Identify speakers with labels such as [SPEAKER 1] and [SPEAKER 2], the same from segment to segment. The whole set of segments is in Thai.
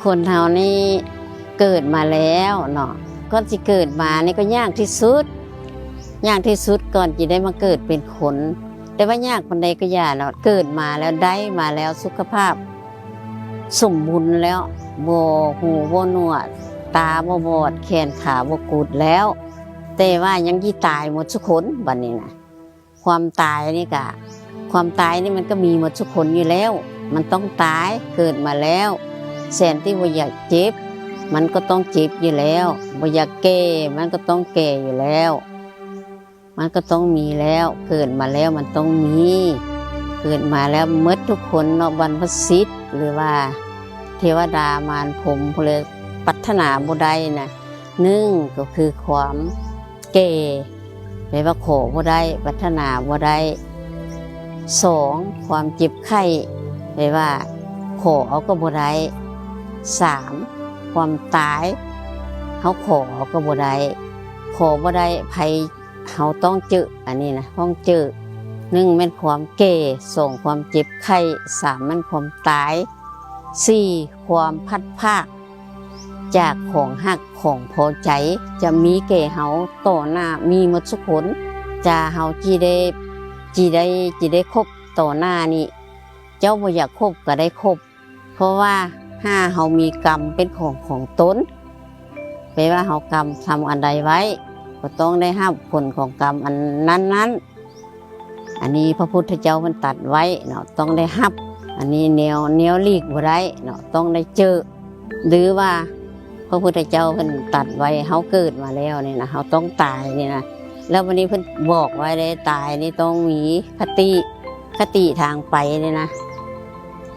[SPEAKER 1] คนเฮานี่เกิดมาแล้วเนาะก่อนที่เกิดมานี่ก็ยากที่สุดก่อนจะได้มาเกิดเป็นคนแต่ว่ายากปานใดก็ยากเนาะเกิดมาแล้วได้มาแล้วสุขภาพสมบูรณ์แล้วบ่หูบ่หนวกตาบ่บอดแขนขาบ่กุดแล้วแต่ว่ายังยี่ตายหมดทุกคนบัดนี้นะความตายนี่มันก็มีหมดทุกคนอยู่แล้วมันต้องตายเกิดมาแล้วแสนที่บ่อยากเจ็บมันก็ต้องเจ็บอยู่แล้วบ่อยากแก่มันก็ต้องแก่อยู่แล้วมันก็ต้องมีแล้วเกิดมาแล้วมันต้องมีเกิดมาแล้วหมดทุกคนเนาะบรรพชิตหรือว่าเทวดามารพรหมเลยปรารถนาบ่ได้นะหนึ่งก็คือความแก่แปลว่าขอบ่ได้ปรารถนาบ่ได้สองความเจ็บไข้แปลว่าขอเอาก็บ่ได้สามความตายเขาขอเอาก็บ่ได้ขอบ่ได้ภัยเขาต้องเจออันนี้นะต้องเจอหนึ่งเป็นความแก่สองความเจ็บไข้สามเป็นความตายสี่ความพัดภาคจากของหักของพอใจจะมีแก่เฮาต่อหน้ามีหมดทุกคนจะเฮาจีได้คบต่อหน้านี่เจ้าบ่อยากคบก็ได้คบเพราะว่าถ้าเฮามีกรรมเป็นของตนแปลว่าเฮากรรมทำอันใดไว้ก็ต้องได้รับผลของกรรมอันนั้นอันนี้พระพุทธเจ้ามันตัดไว้เนาะต้องได้รับอันนี้แนวหลีกบ่ได้เนาะต้องได้เจอหรือว่าพระพุทธเจ้าเพิ่นตัดไว้เฮาเกิดมาแล้วนี่นะเฮาต้องตายนี่นะแล้ววันนี้เพิ่นบอกไว้ได้ตายนี่ต้องมีคติทางไปนี่นะ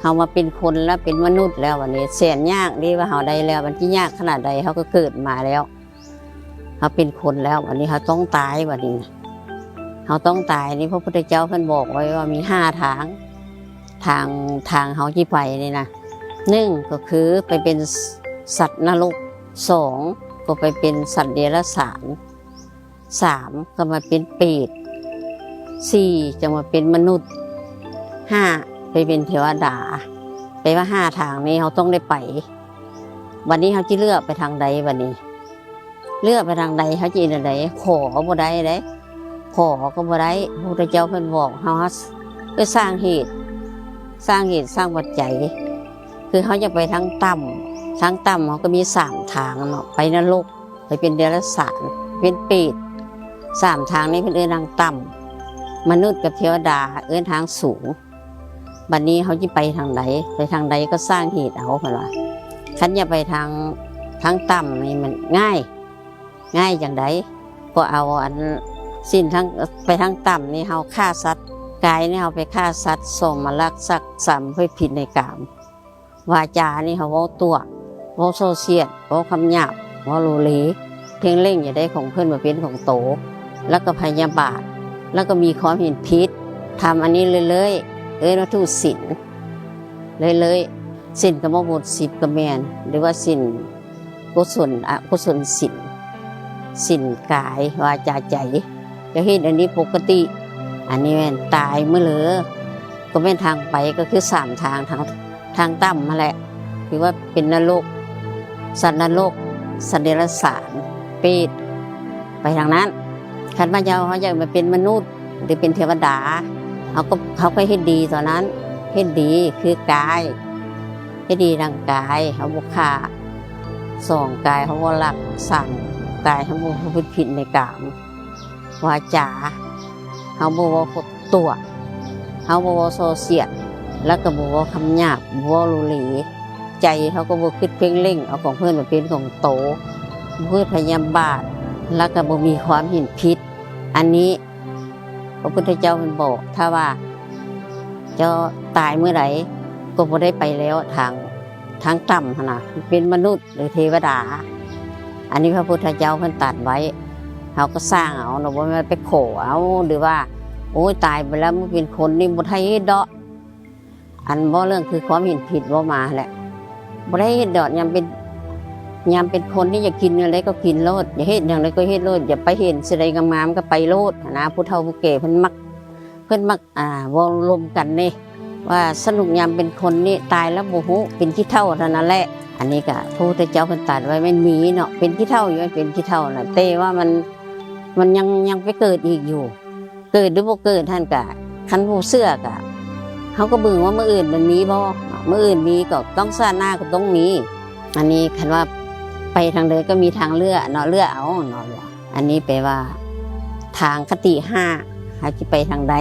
[SPEAKER 1] เฮามาเป็นคนแล้วเป็นมนุษย์แล้ววันนี้แสนยากดีว่าเฮาได้แล้วมันสิยากขนาดใดเฮาก็เกิดมาแล้วเฮาเป็นคนแล้ววันนี้เฮาต้องตายวันนี้เฮาต้องตายนี่พระพุทธเจ้าเพิ่นบอกไว้ว่ามี5ทางเฮาสิไปนี่นะหนึ่งก็คือไปเป็นสัตว์นรกสองก็ไปเป็นสัตว์เดรัจฉานสามก็มาเป็นเปรตสี่จะมาเป็นมนุษย์ห้าไปเป็นเทวดาไปว่า5ทางนี้เขาต้องได้ไปวันนี้เขาจะเลือกไปทางใดวันนี้เลือกไปทางใดเขาจะอะไรขอบ่ได้เลยขอก็บ่ได้พระพุทธเจ้าเพิ่นบอกเขาเพื่อสร้างเหตุสร้างปัจจัยคือเขาจะไปทางต่ำเขาก็มี3ทางเนาะไปนรกไปเป็นเดรัจฉานเป็นเปรต3ทางนี้เป็นทางต่ำมนุษย์กับเทวดาทางสูงบัดนี้เขาจะไปทางใดก็สร้างเหตุเอาเพิ่นว่าคันอย่าไปทางต่ำนี่มันง่ายอย่างใดก็เอาอันสิ้นทั้งไปทางต่ำนี่เขาฆ่าสัตว์กายนี่เขาไปฆ่าสัตว์ส่งมาลักสักสัมเพื่อผิดในกามวาจานี่เขาเว้าตัวเว้าโซเชียลเว้าคำหยาบเว้าโลเลเพ่งเล่งอย่าได้ของเพื่อนมาเป็นของโตแล้วก็พยาบาทแล้วก็มีความเห็นผิดทำอันนี้เลยวัตถุศีลเลยศีลกับมบุตรศีลกับแมนหรือว่าศีลกุศลศีลกายวาจาใจก็เห็นอันนี้ปกติอันนี้แม่นตายเมื่อเหลือก็แม่นทางไปก็คือ3ทางต่ำมาแหละคือว่าเป็นนรกสัตว์นรกสัตว์เดรัจฉานเปรตไปทางนั้นคันว่าเขาอยากมาเป็นมนุษย์หรือเป็นเทวดาเขาก็เฮ็ดดีตอนนั้นเฮ็ดดีคือกายเฮ็ดดีทางกายเขาบ่ฆ่าส่องกายเขาบ่ลักสั่งกายเขาบ่พูดผิดในกามวาจาเขาบ่เว้าตัวเขาบ่เว้าโซเชียลแล้วก็บ่เว้าคำหยาบบ่เว้าโลเลใจเขาก็บ่คิดเพ่งเล็งเอาของเพื่อนมาเป็นของโตเพื่อพยาบาทแล้วก็บ่มีความเห็นผิดอันนี้พระพุทธเจ้ามันบอกถ้าว่าเจ้าตายเมื่อไหร่ก็บ่ได้ไปแล้วทางต่ำขนาดเป็นมนุษย์หรือเทวดาอันนี้พระพุทธเจ้าเพิ่นตัดไว้เขาก็สร้างเอาเนาะบ่แม่นไปขอเอาหรือว่าโอ้ยตายไปแล้วมันเป็นคนนี่บ่ได้เฮ็ดดอกอันบ่เรื่องคือความเห็นผิดบ่มาแหละบ่ได้เฮ็ดดอกยามเป็นคนที่อยากกินอะไรก็กินโลดอย่าเฮ็ดอย่างไรก็เฮ็ดโลดอย่าไปเห็นสิใดงามๆก็ไปโลดนะผู้เฒ่าผู้แก่เพิ่นมักเว้าลมกันนี่ ว่าสนุกยามเป็นคนนี่ตายแล้วบ่ฮู้เป็นขี้เถ้าเท่านั้นแหละอันนี้ก็พระพุทธเจ้าเพิ่นตรัสไว้ไม่มีเนาะเป็นขี้เถ้าอยู่เป็นขี้เถ้าน่ะแต่ว่ามันยังไปเกิดอีกอยู่เกิดหรือบ่เกิดท่านก็คันผู้เชื่อก็เฮาก็เบิ่งว่ามื้ออื่นมันมีบ่มื้ออื่นมีก็ต้องชาติหน้าก็ต้องมีอันนี้คันว่าไปทางใดก็มีทางเลือกเนาะเลือกเอาเนาะอันนี้แปลว่าทางคติ5หาสิไปทางใด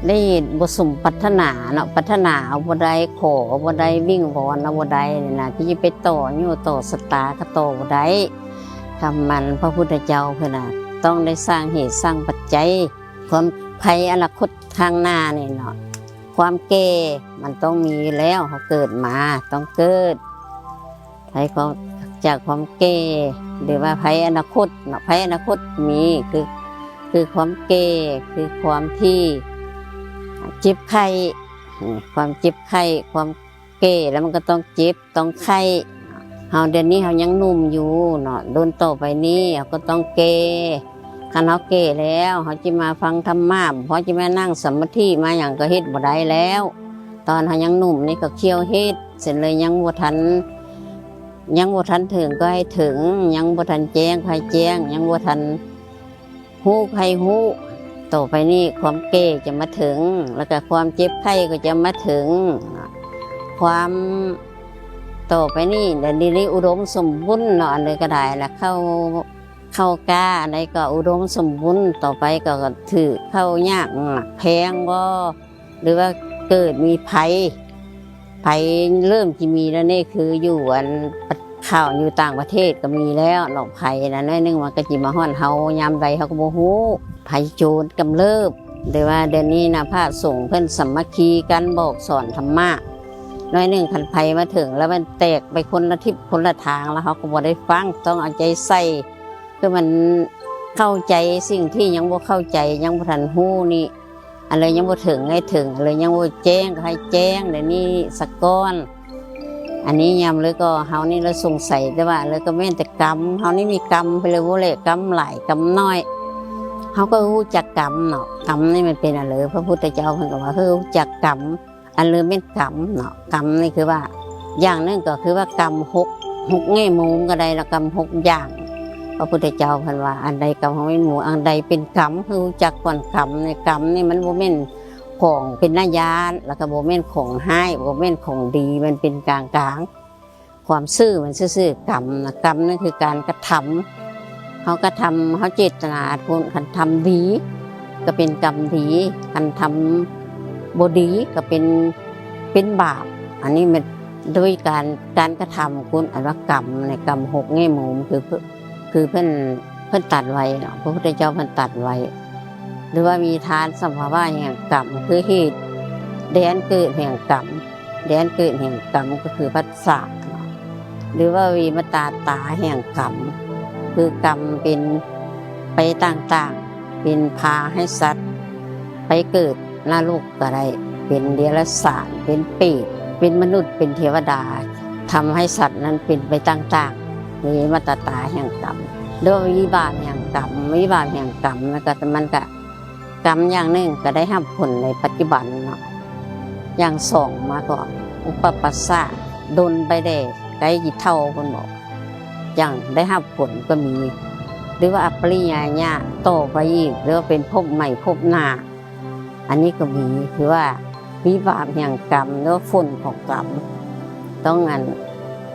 [SPEAKER 1] ได้บ่สมปรารถนาเนาะปรารถนาเอาบ่ได้ขอเอาบ่ได้วิ่งวอนเอาบ่ได้นี่นะที่จะไปต่ออยู่ต่อสตาก็ต่อบ่ได้คำมันพระพุทธเจ้าเพิ่นน่ะต้องได้สร้างเหตุสร้างปัจจัยความภัยอนาคตข้างหน้านี่เนาะความแก่มันต้องมีแล้วเขาเกิดมาต้องเกิดภัยของจากความแก่หรือว่าภัยอนาคตเนาะภัยอนาคตมีคือความแก่คือความที่เจ็บไข้ความเจ็บไข้ความแก่แล้วมันก็ต้องเจ็บต้องไข้เฮาเดี๋ยวนี้เฮายังหนุ่มอยู่เนาะโดนต่อไปนี้เฮาก็ต้องแก่คันเฮาแก่แล้วเฮาจะมาฟังธรรมะเพราะจะมานั่งสมาธิมาหยังก็เฮ็ดบ่ได้แล้ว ตอนเฮายังหนุ่มนี่ก็เคี่ยวเฮ็ดเสร็จเลยยังบ่ทันถึงก็ให้ถึงยังบ่ทันแจ้งใครแจ้งยังบ่ทันฮู้ใครฮู้ต่อไปนี้ความแก่จะมาถึงแล้วก็ความเจ็บไข้ก็จะมาถึงความต่อไปนี่เดี๋ยวนี้อุดมสมบูรณ์เนาะอันใดก็ได้ละเข้ากล้าอันใดก็อุดมสมบูรณ์ต่อไปก็ถือเข้ายากแพงบ่หรือว่าเกิดมีภัยเริ่มที่มีแล้วนี่คืออยู่อันข่าวอยู่ต่างประเทศก็มีแล้วเนาะภัยนะน้อยนึงมันก็จิมาฮ้อนเฮายามใดเฮาก็บ่ฮู้ภัยโจรกำเริบหรือว่าเดี๋ยวนี้นะพระสงฆ์เพิ่นสามัคคีกันบอกสอนธรรมะน้อยนึงคันภัยมาถึงแล้วมันแตกไปคนละทิศคนละทางแล้วเขาก็บ่ได้ฟังต้องเอาใจใส่คือมันเข้าใจสิ่งที่ยังบ่เข้าใจยังบ่ทันฮู้นี่อะไรยังบ่ถึงให้ถึงอะไรยังบ่แจ้งก็ให้แจ้งเดี๋ยวนี้สักก้อนอันนี้ยำเลยก็เฮานี่เราสงสัยแต่ว่าเลยก็แม่นแต่กรรมเฮานี่มีกรรมไปเลยบ่เลยกรรมหลายกรรมน้อยเฮาก็รู้จักกรรมเนาะกรรมนี่มันเป็นอะไรพระพุทธเจ้าเพิ่นก็ว่ารู้จักกรรมอันเลยเป็นกรรมเนาะกรรมนี่คือว่าอย่างนึงก็คือว่ากรรม6แง่มุมก็ได้ละกรรม6อย่างพระพุทธเจ้าเพิ่นว่าอันใดกรรมของแม่หมู่อันใดเป็นกรรมรู้จักก่อนกรรมในกรรมนี่มันบ่แม่นของเป็นนายานแล้วก็บ่แม่นของให้บ่แม่นของดีมันเป็นกลางความซื่อมันซื่อกรรมนะกรรมนั่นคือการกระทำเขากระทำเขาเจตนาคนคันทำดีก็เป็นกรรมดีคันทำบ่ดีก็เป็นบาปอันนี้มันด้วยการกระทำคุณอันว่ากรรมในกรรม6แง่มุมคือเพิ่นตัดไว้เนาะพระพุทธเจ้าเพิ่นตัดไว้หรือว่ามีทานสัมภาวะแห่งกรรมคือเหตุแดนเกิดแห่งกรรมแดนเกิดแห่งกรรมก็คือภัสสะหรือว่าวีมตาแห่งกรรมคือกรรมเป็นไปต่างๆเป็นพาให้สัตว์ไปเกิดนรกก็ได้เป็นเดรัจฉานเป็นเปรตเป็นมนุษย์เป็นเทวดาทำให้สัตว์นั้นเป็นไปต่างๆวีมตาแห่งกรรมด้วยวิบากแห่งกรรมวิบากแห่งกรรมมันก็กรรมอย่างหนึ่งก็ได้รับผลในปัจจุบันเนาะอย่างสองมาก่อนอุปปัสสะดนไปได้กี่เท่าคนบอกอย่างได้รับผลก็มีหรือว่าอัปปริยญาโตไปอีกหรือว่าเป็นภพใหม่ภพหน้าอันนี้ก็มีคือว่าวิบากแห่งกรรมหรือว่าผลของกรรมต้อง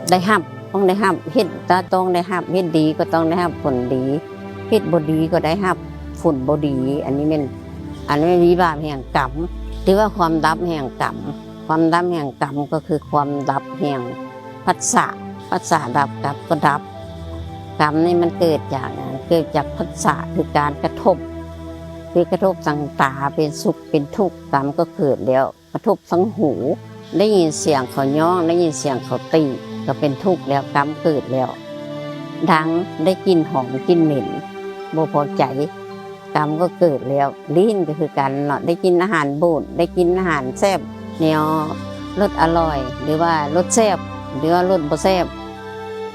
[SPEAKER 1] ได้รับต้องได้รับเฮ็ดต้องได้รับเฮ็ดดีก็ต้องได้รับผลดีเฮ็ดบ่ดีก็ได้รับผลบ่ดีอันนี้วิบากแห่งกรรมหรือว่าความดับแห่งกรรมความดับแห่งกรรมก็คือความดับแห่งภัสสะดับกับก็ดับกรรมนี่มันเกิดจากภัสสะคือการกระทบทางตาเป็นสุขเป็นทุกข์กรรมก็เกิดแล้วกระทบทั้งหูได้ยินเสียงเขาย้องได้ยินเสียงเขาตีก็เป็นทุกข์แล้วกรรมเกิดแล้วดังได้กลิ่นหอมกลิ่นเหม็นบ่พอใจกรรมก็เกิดแล้วลิ้นก็คือการเนาะได้กินอาหารบูดได้กินอาหารแซ่บแนวรสอร่อยหรือว่ารสแซ่บหรือว่ารสบ่แซ่บ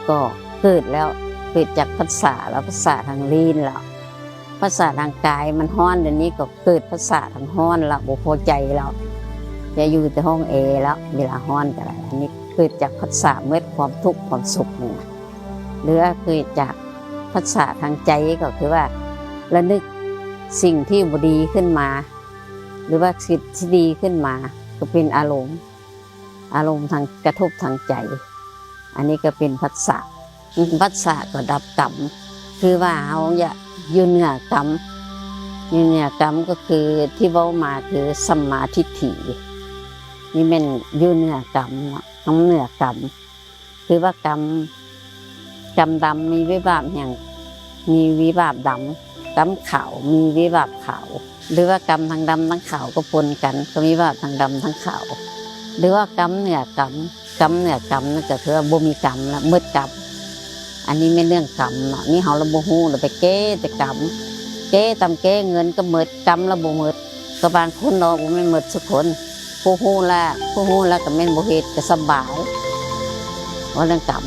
[SPEAKER 1] ก็เกิดแล้วเกิดจากภัสสะแล้วภัสสะทางลิ้นแล้วภัสสะทางกายมันฮ้อนเดี๋ยวนี้ก็เกิดภัสสะทางฮ้อนแล้วบ่พอใจแล้ว จะอยู่แต่ห้องแอร์แล้วเวลาฮ้อนก็ได้อันนี้เกิดจากภาษาเมื่อความทุกข์ความสุขนี่นะหรือว่าเกิดจากภาษาทางใจก็คือว่าระลึกสิ่งที่บดีขึ้นมา หรือว่าสิ่งที่ดีขึ้นมาก็เป็นอารมณ์ทางกระทบทางใจ อันนี้ก็เป็นภาษาก็ดับกรรมคือว่าเขาอย่ายืนเหนือกรรมยืนเหนือกรรมก็คือที่เว้ามาคือสัมมาทิฏฐินี่เป็นยืนเหนือกรรมน้ำเหนือกรรมคือว่ากรรมดำมีวิบากอย่างมีวิบากดำกรรมขาวมีวิบากขาวหรือว่ากรรมทางดำทั้งขาวก็ปนกันก็มีวิบากทางดำทั้งขาวหรือว่ากรรมเหนือกรรมเหนือกรรมนั่นก็คือว่าบ่มีกรรมละมืดกรรมอันนี้ไม่เรื่องกรรมเนาะนี่เฮาระบ่ฮู้เราไปเก้แต่กรรมเก้ตำเก้เงินก็มืดกรรมละบ่มืดก็บางคนเนาะบ่แม่นมืดทุกคนผู้ฮู้แล้วก็แม่นบ่เฮ็ดก็สบายว่าเรื่องกรรม